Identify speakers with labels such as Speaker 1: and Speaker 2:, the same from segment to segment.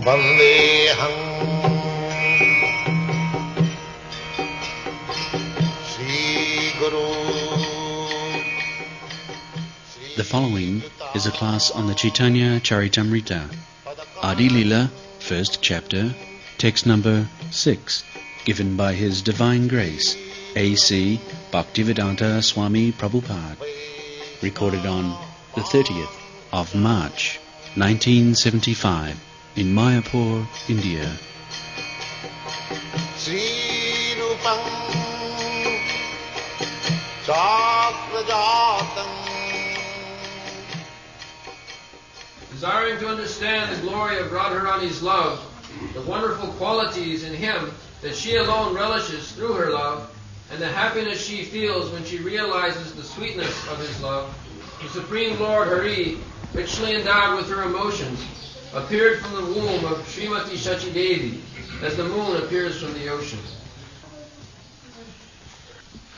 Speaker 1: Vandeham Sri Guru.
Speaker 2: The following is a class on the Chaitanya Charitamrita, Adi Lila, first chapter, text number 6, given by His Divine Grace, A.C. Bhaktivedanta Swami Prabhupada, recorded on the 30th of March, 1975, in Mayapur, India.
Speaker 1: Sri Rupam Sakrajatam.
Speaker 3: Desiring to understand the glory of Radharani's love, the wonderful qualities in him that she alone relishes through her love, and the happiness she feels when she realizes the sweetness of his love, the Supreme Lord Hari, richly endowed with her emotions, appeared from the womb of Srimati Saci-devi, as the moon appears from the ocean.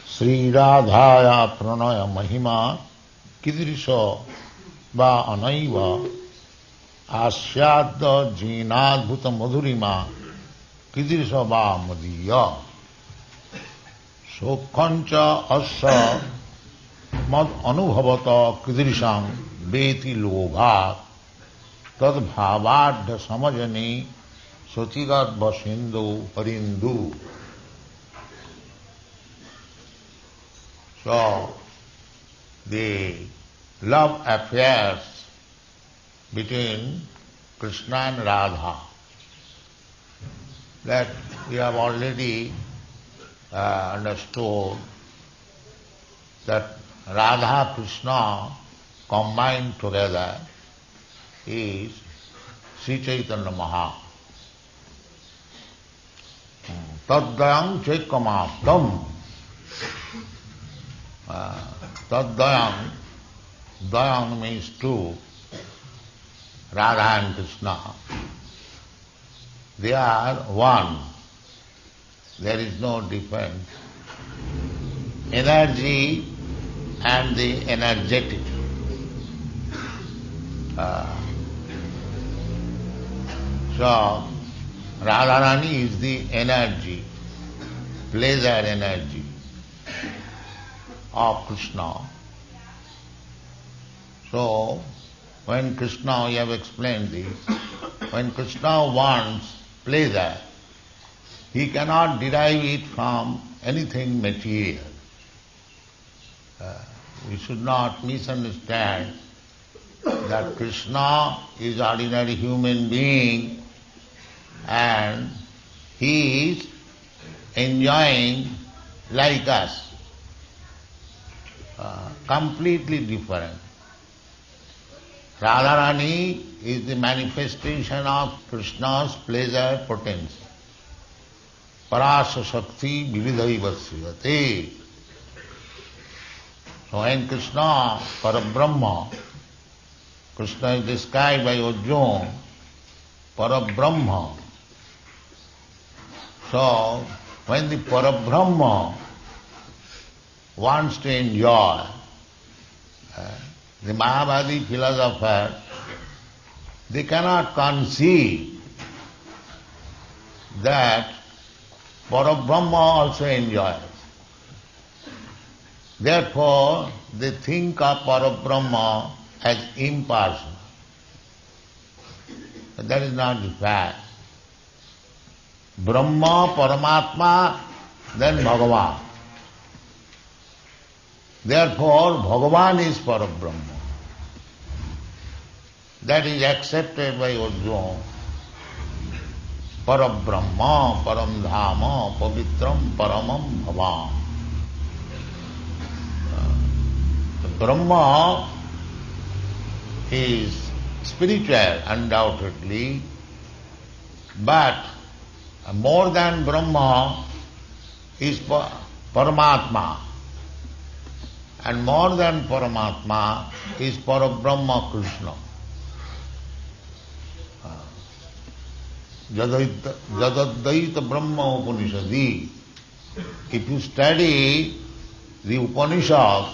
Speaker 1: Sri Radhaya Pranaya Mahima Kidrisha Va Anaiva Asyadda Jinadbhuta Madhurima Kidrisha Va Madhiya Sokhancha Asa Mad Anubhavata Kidrisham Beti Lobha Tad Bhavadha Samajani Sotigat Basindu Parindu. So, the love affairs between Krishna and Radha, that we have already understood that Radha Krishna combined together is Sri Chaitanya Maha. Taddayam Chaikamaptam. Taddayam, Dayam means two, Radha and Krishna. They are one. There is no difference. Energy and the energetic. So, Radharani is the energy, pleasure energy of Krishna. So, when Krishna, we have explained this, when Krishna wants pleasure, he cannot derive it from anything material. We should not misunderstand that Krishna is ordinary human being and he is enjoying like us. Completely different. Radharani is the manifestation of Krishna's pleasure potency. Parasa Shakti Vividhaiva Sriyate. So when Krishna, Parabrahma, Krishna is described by Arjuna, Parabrahma. So when the Parabrahma wants to enjoy, the Mayavadi philosophers, they cannot conceive that Parabrahma also enjoys. Therefore, they think of Parabrahma as impersonal. But that is not the fact. Brahma, Paramatma, then Bhagavan. Therefore, Bhagavan is Parabrahma. That is accepted by Arjuna. Parabrahma, Paramdhama, Pavitram, Paramam Bhavam. Brahma is spiritual, undoubtedly, but more than Brahma is Paramatma. And more than Paramatma is Parabrahma Krishna. Jadadvaita Brahma Upanishadi. If you study the Upanishad,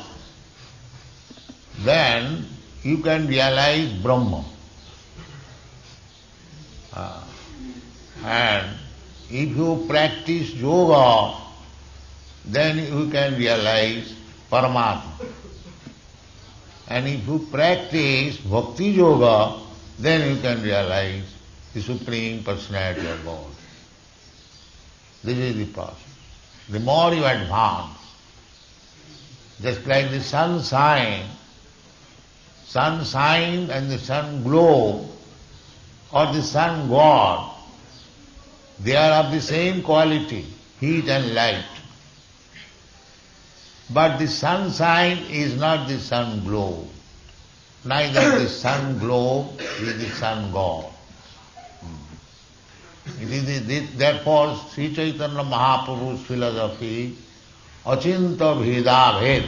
Speaker 1: then you can realize Brahma. And if you practice yoga, then you can realize Paramatma. And if you practice Bhakti Yoga, then you can realize the Supreme Personality of God. This is the process. The more you advance, just like the sunshine and the sun glow, or the sun god, they are of the same quality, heat and light. But the sunshine is not the sun glow, neither the sun glow is the sun god. Therefore, Sri Chaitanya Mahaprabhu's philosophy, Achinta Bheda Bhed,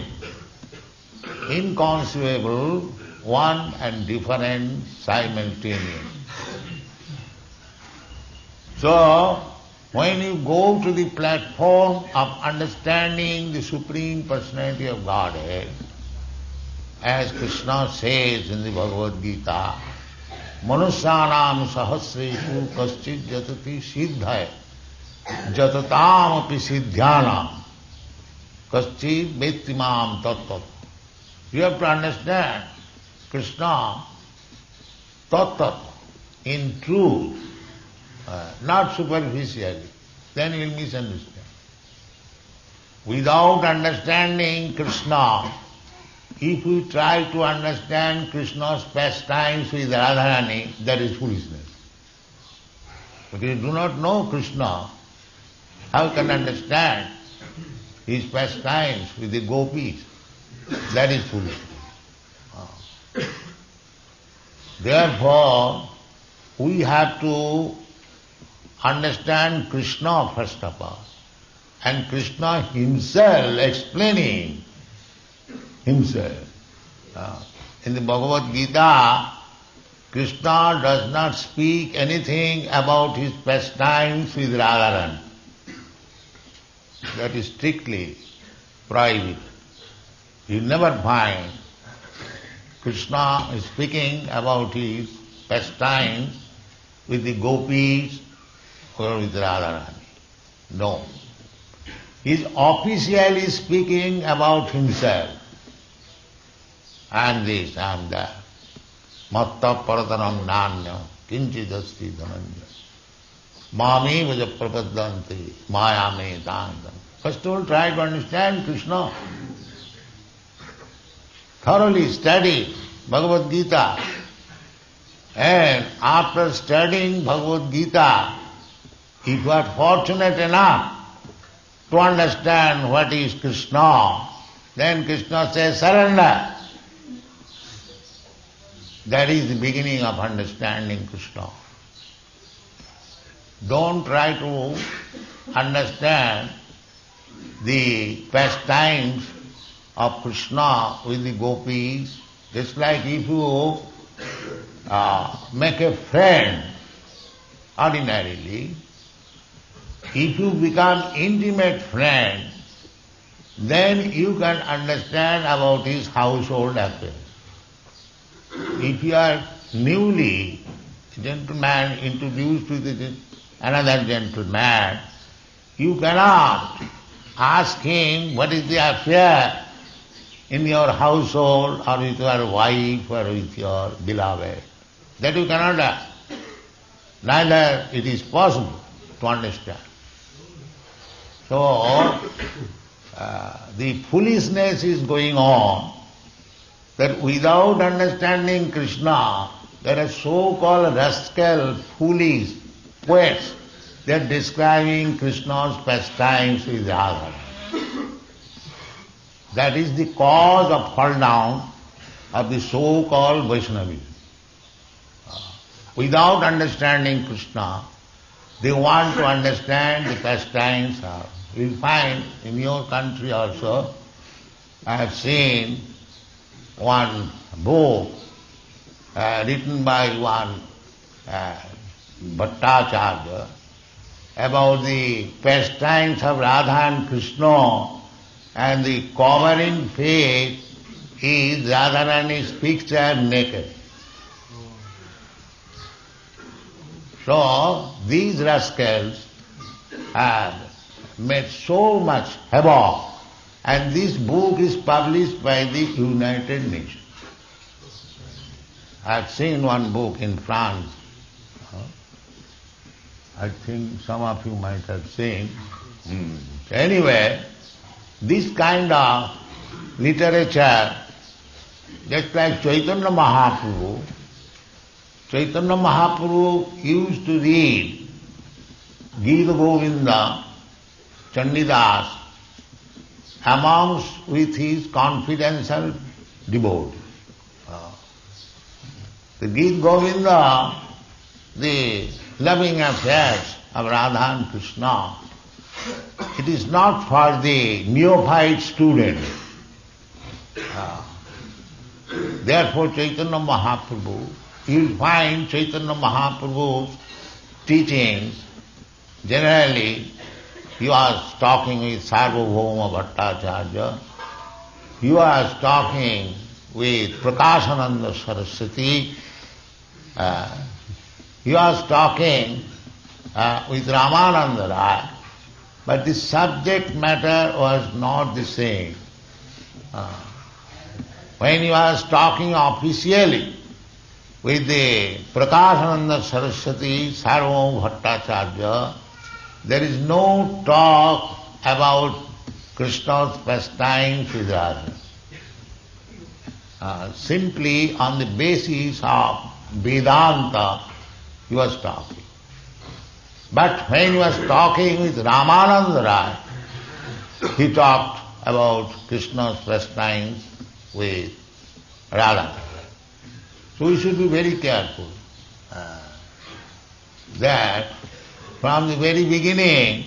Speaker 1: inconceivable, one and different simultaneous. So, when you go to the platform of understanding the Supreme Personality of Godhead, as Krishna says in the Bhagavad Gita, Manusyanam sahasreshu kaschid jatati siddhaya jatatam api siddhyanam kaschid vettimam tattat. You have to understand Krishna tattat in truth, not superficially, then you will misunderstand. Without understanding Krishna, if we try to understand Krishna's pastimes with Radharani, that is foolishness. Because you do not know Krishna, how can you understand his pastimes with the gopis? That is foolishness. Therefore, we have to understand Krishna first of all, and Krishna himself explaining himself. In the Bhagavad Gita, Krishna does not speak anything about his pastimes with Radharani. That is strictly prohibited. You never find Krishna is speaking about his pastimes with the gopis or with Radharani. No. He is officially speaking about himself. I am this, I am that. Matta paratanam nanya kinchidasti dhananya. Mami vaja prapaddanti mayame tantam. First of all, try to understand Krishna. Thoroughly study Bhagavad Gita. And after studying Bhagavad Gita, if you are fortunate enough to understand what is Krishna, then Krishna says, surrender. That is the beginning of understanding Krishna. Don't try to understand the pastimes of Krishna with the gopis. Just like if you make a friend ordinarily, if you become intimate friend, then you can understand about his household affairs. If you are newly gentleman introduced to another gentleman, you cannot ask him what is the affair in your household or with your wife or with your beloved. That you cannot ask. Neither it is possible to understand. So, the foolishness is going on that without understanding Krishna, there are so-called rascal, foolish poets. They are describing Krishna's pastimes with Radha. That is the cause of fall down of the so-called Vaishnavism. Without understanding Krishna, they want to understand the pastimes of. You will find in your country also, I have seen one book written by one Bhattacharya about the pastimes of Radha and Krishna, and the covering page is Radharani's picture naked. So these rascals have made so much havoc, and this book is published by the United Nations. I have seen one book in France. I think some of you might have seen. Anyway, this kind of literature, just like Chaitanya Mahaprabhu used to read Gita Govinda, Chandidas, amongst with his confidential devotee. The Gita Govinda, the loving affairs of Radha and Krishna, it is not for the neophyte student. Therefore Chaitanya Mahaprabhu, you will find Chaitanya Mahaprabhu's teachings, generally he was talking with Sarvabhauma Bhattacharya, he was talking with Prakashananda Saraswati, he was talking with Ramananda Rai, but the subject matter was not the same. When he was talking officially with the Prakashananda Saraswati, Sarvabhauma Bhattacharya, there is no talk about Krishna's pastimes with Radha. Simply on the basis of Vedanta he was talking. But when he was talking with Ramananda Rai, he talked about Krishna's pastimes with Radha. So we should be very careful that from the very beginning,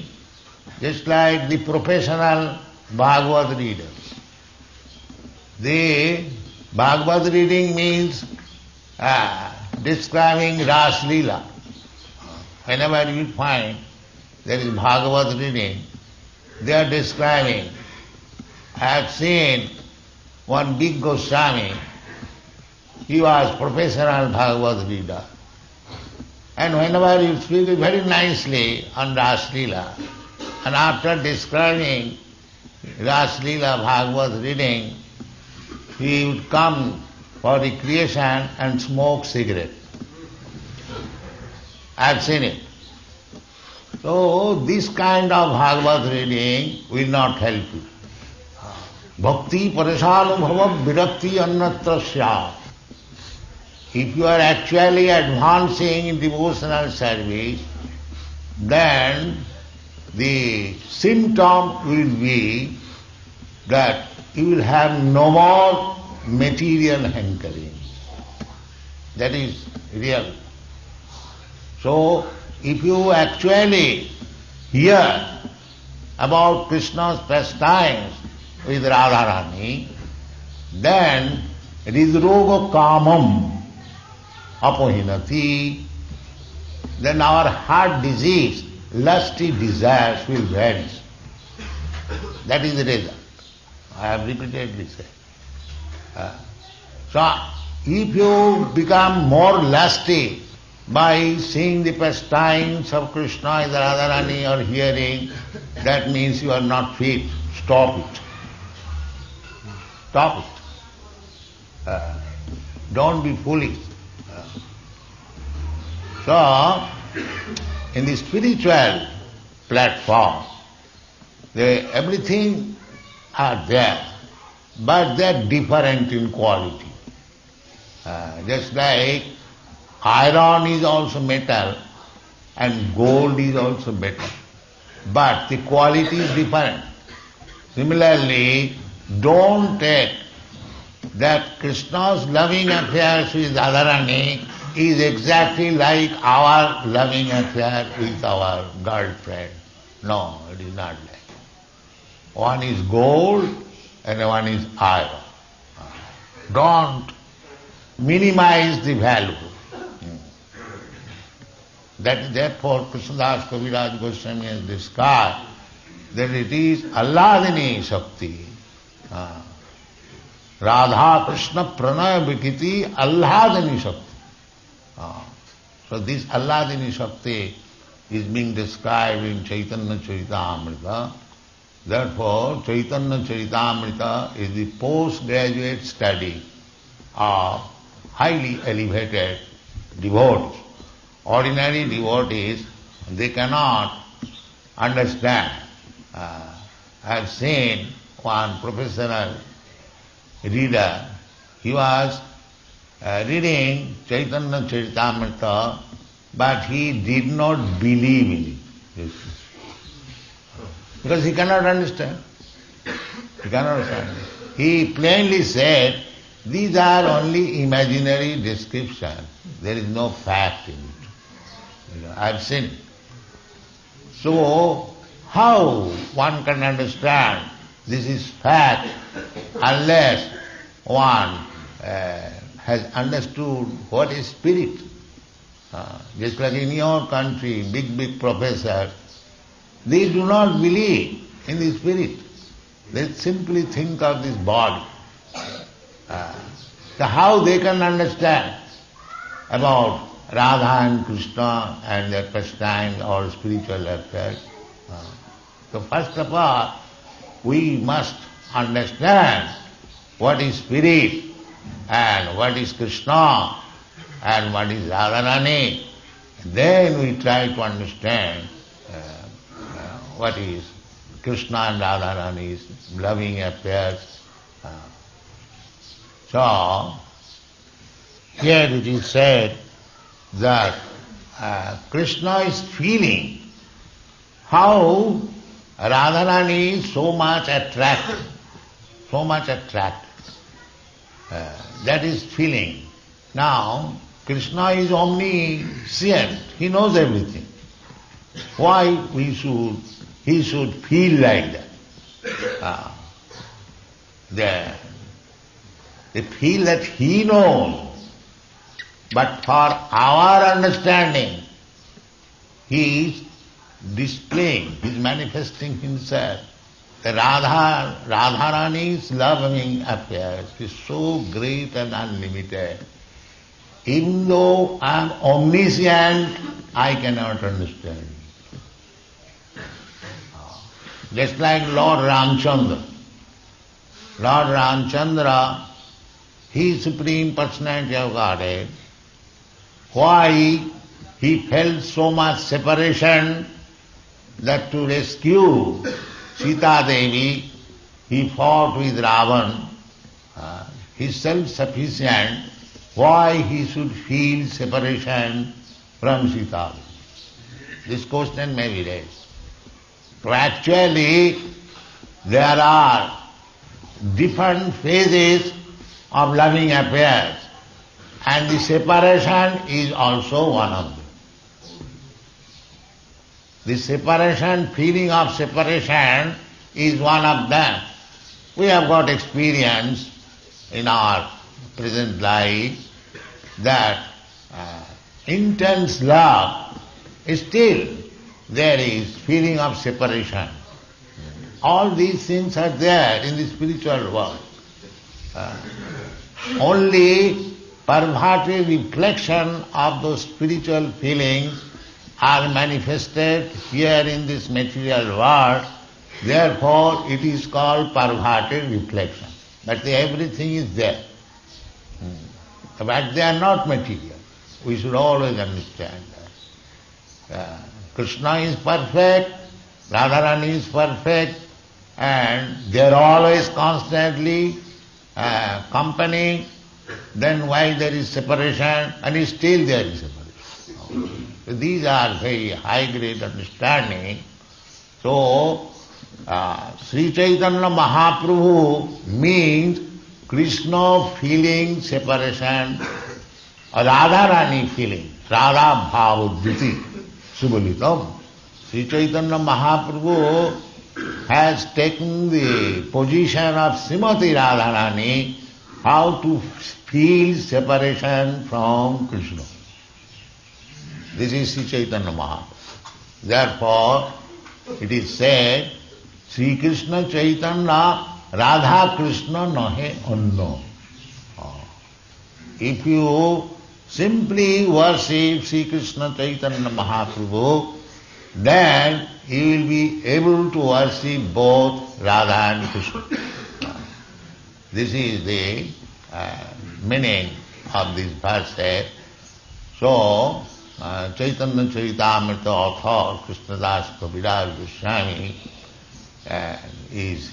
Speaker 1: just like the professional Bhagavad readers, the Bhagavad reading means describing Ras Lila. Whenever you find there is Bhagavad reading, they are describing. I have seen one big Goswami, he was professional Bhagavad reader. And whenever he speaks very nicely on Ras Lila, and after describing Ras Lila Bhagavad reading, he would come for recreation and smoke cigarette. I have seen it. So this kind of Bhagavad reading will not help you. Bhakti parasanubhava virakti annatra syat. If you are actually advancing in devotional service, then the symptom will be that you will have no more material hankering. That is real. So, if you actually hear about Krishna's pastimes with Radharani, then it is roga kamam apohinati, then our heart disease, lusty desires will vanish. That is the result. I have repeatedly said. So, if you become more lusty by seeing the pastimes of Krishna with Radharani or hearing, that means you are not fit. Stop it. Stop it. Don't be foolish. So, in the spiritual platform, everything are there, but they are different in quality. Just like iron is also metal and gold is also metal, but the quality is different. Similarly, don't take that Krishna's loving affairs with Radharani is exactly like our loving affair with our girlfriend. No, it is not like. One is gold and one is iron. Don't minimize the value. Therefore, Krishnadas Kaviraj Goswami has described that it is Alladini Shakti. Radha Krishna Pranaya Vikiti Alladini Shakti. So this Alladini Shakti is being described in Chaitanya Charitamrita. Therefore, Chaitanya Charitamrita is the postgraduate study of highly elevated devotees. Ordinary devotees, they cannot understand. I have seen one professional reader, he was reading Chaitanya Charitamrita, but he did not believe in it. Because he cannot understand. He cannot understand. He plainly said, these are only imaginary descriptions. There is no fact in it. I have seen it. So, how one can understand this is fact unless one has understood what is spirit? Just like in your country, big professors, they do not believe in the spirit. They simply think of this body. So how they can understand about Radha and Krishna and their pastimes or spiritual affairs? So first of all, we must understand what is spirit and what is Krishna and what is Radharani. Then we try to understand what is Krishna and Radharani's loving affairs. So, here it is said that Krishna is feeling how Radharani is so much attractive. That is feeling. Now, Krishna is omniscient. He knows everything. Why he should feel like that? They feel that he knows. But for our understanding, he is displaying, he is manifesting himself. The Radharani's loving affairs is so great and unlimited. Even though I am omniscient, I cannot understand. Just like Lord Ramchandra. Lord Ramchandra, he is Supreme Personality of Godhead. Why he felt so much separation that to rescue Saci-devi, he fought with Ravan. He is self-sufficient. Why he should feel separation from Sita? This question may be raised. So actually, there are different phases of loving affairs, and the separation is also one of them. The separation, feeling of separation is one of them. We have got experience in our present life that intense love, still there is feeling of separation. All these things are there in the spiritual world. Only perverted reflection of those spiritual feelings are manifested here in this material world. Therefore, it is called perverted reflection. But everything is there. But they are not material. We should always understand that. Krishna is perfect, Radharani is perfect, and they are always constantly company. Then why there is separation, and still there is separation. So these are very high grade understanding. So Sri Chaitanya Mahaprabhu means Krishna feeling separation, Radharani feeling, Radha Bhavaddhiti, Subalitam. Sri Chaitanya Mahaprabhu has taken the position of Srimati Radharani, how to feel separation from Krishna. This is Sri Chaitanya Mahaprabhu. Therefore, it is said, Sri Krishna Chaitanya Radha Krishna nahe anno. If you simply worship Sri Krishna Chaitanya Mahaprabhu, then you will be able to worship both Radha and Krishna. This is the meaning of this verse. So, Chaitanya Charitamrita author Krishnadas Kaviraj Goswami is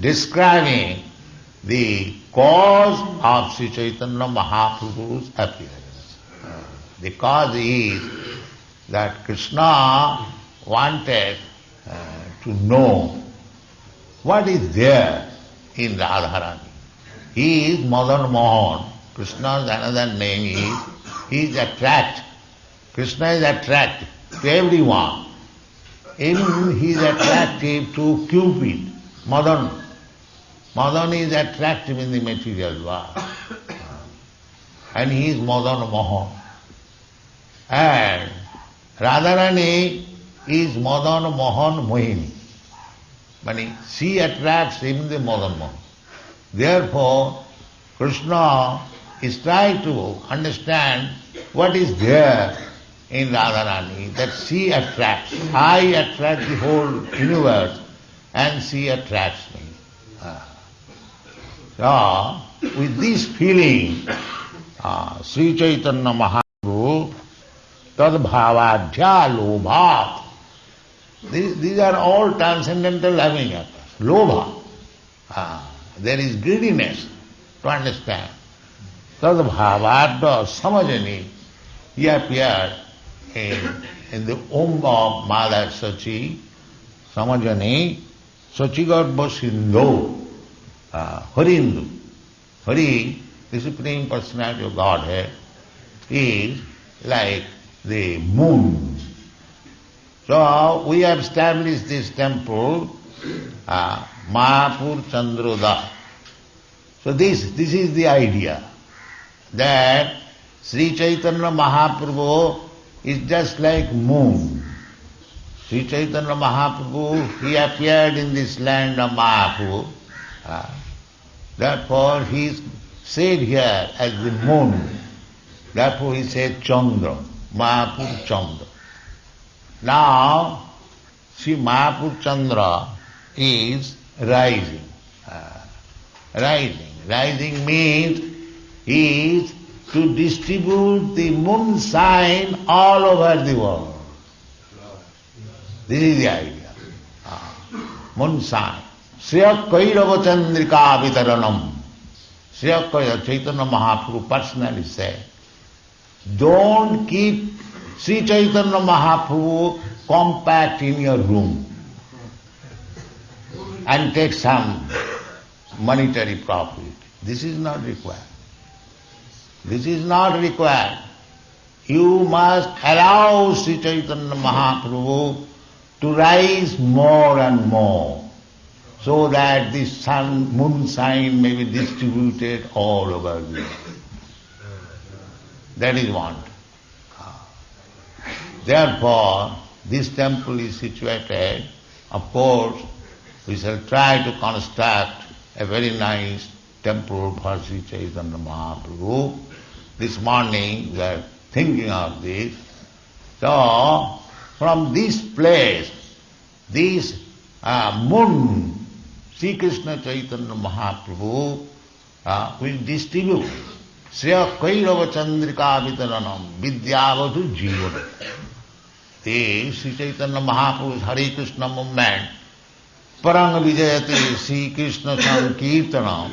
Speaker 1: describing the cause of Sri Chaitanya Mahaprabhu's appearance. The cause is that Krishna wanted to know what is there in Radharani. He is Madan Mohan. Krishna's another name is, he is attracted. Krishna is attractive to everyone. Even he is attractive to Cupid, Madan. Madan is attractive in the material world. And he is Madan Mohan. And Radharani is Madan Mohan Mohini. Meaning she attracts even the Madan Mohan. Therefore, Krishna is trying to understand what is there in Radharani, that she attracts. I attract the whole universe and she attracts me. So, with this feeling, Sri Chaitanya Mahaprabhu, Tadbhavadhya Lobha, these are all transcendental loving actors. Lobha, there is greediness to understand. Tadbhavadhya Samajani, he appeared in the womb of Mother Saci, Samajani, Sachigarbha Sindhu, Harindu. Hari, the Supreme Personality of Godhead, is like the moon. So we have established this temple, Mayapur Chandroda. So this is the idea, that Sri Chaitanya Mahaprabhu is just like moon. Sri Chaitanya Mahaprabhu, he appeared in this land of Mayapur. Therefore he is said here as the moon. Therefore he said Chandra, Mayapur Chandra. Now, Sri Mayapur Chandra is rising. Rising means he is to distribute the moon sign all over the world. This is the idea. Moon sign. Sriya Kairava Chandrika Vitaranam. Sriya Kairava, Chaitanya Mahaprabhu personally said, don't keep Sri Chaitanya Mahaprabhu compact in your room and take some monetary profit. This is not required. This is not required. You must allow Sri Chaitanya Mahaprabhu to rise more and more, so that the moon sign may be distributed all over the world. That is one. Therefore, this temple is situated. Of course, we shall try to construct a very nice temple for Sri Chaitanya Mahaprabhu. This morning we are thinking of this. So, from this place, this moon, Sri Krishna Chaitanya Mahaprabhu will distribute Sriya Kairava Chandrika Vitaranam Vidyavadhu Jivana. The Sri Chaitanya Mahaprabhu's Hare Krishna movement, Parang Vijayate Sri Krishna Sankirtanam.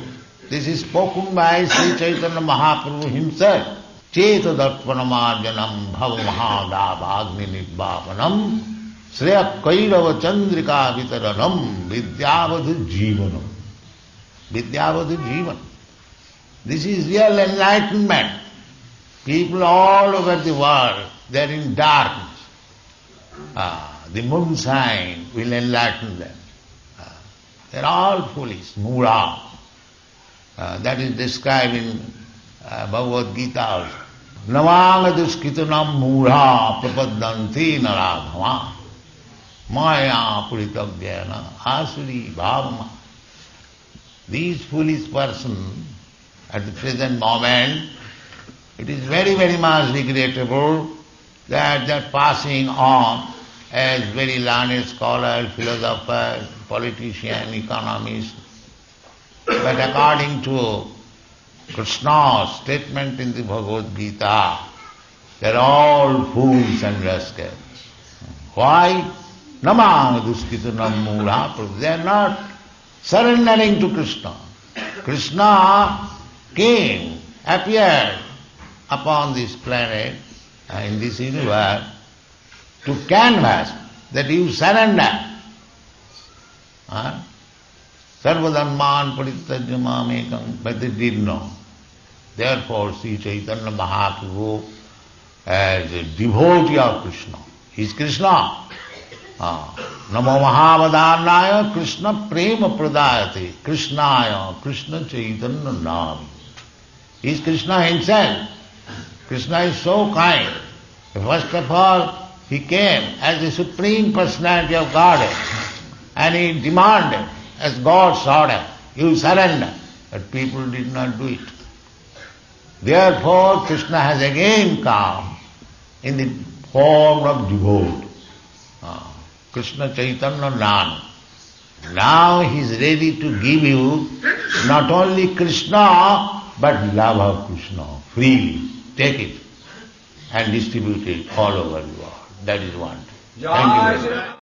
Speaker 1: This is spoken by Sri Chaitanya Mahaprabhu himself. Cheta Darpanamarjanam Bhava Mahadava Agni Nibbavanam Sriya Kairava Chandrika Vitaranam Vidyavadhu Jivanam. Vidyavadhu Jivanam. This is real enlightenment. People all over the world, they are in darkness. The moon sign will enlighten them. They are all foolish, mura. That is described in Bhagavad Gita. Navanga duskitanam mura prapadanti naradhama maya puritavyena asuri bhavama. These foolish persons at the present moment, It is very, very much regrettable that they are passing on as very learned scholars, philosophers, politicians, economists. But according to Krishna's statement in the Bhagavad Gita, they are all fools and rascals. Why? Namang duskita namura. They are not surrendering to Krishna. Krishna came, appeared upon this planet, in this universe, to canvas that you surrender. Sarvadharman parittajya mamekam, but they did not. Therefore, Sri Chaitanya Mahaprabhu, as a devotee of Krishna, he is Krishna. Namo Mahavadharnaya Krishna Prema Pradayate Krishnaya Krishna Chaitanya Nami. He is Krishna himself. Krishna is so kind. First of all, he came as the Supreme Personality of Godhead and he demanded, as God's order, you surrender. But people did not do it. Therefore, Krishna has again come in the form of devotee. Krishna Chaitanya Nami. Now he is ready to give you not only Krishna, but love of Krishna freely. Take it and distribute it all over the world. That is one. Thank you very much.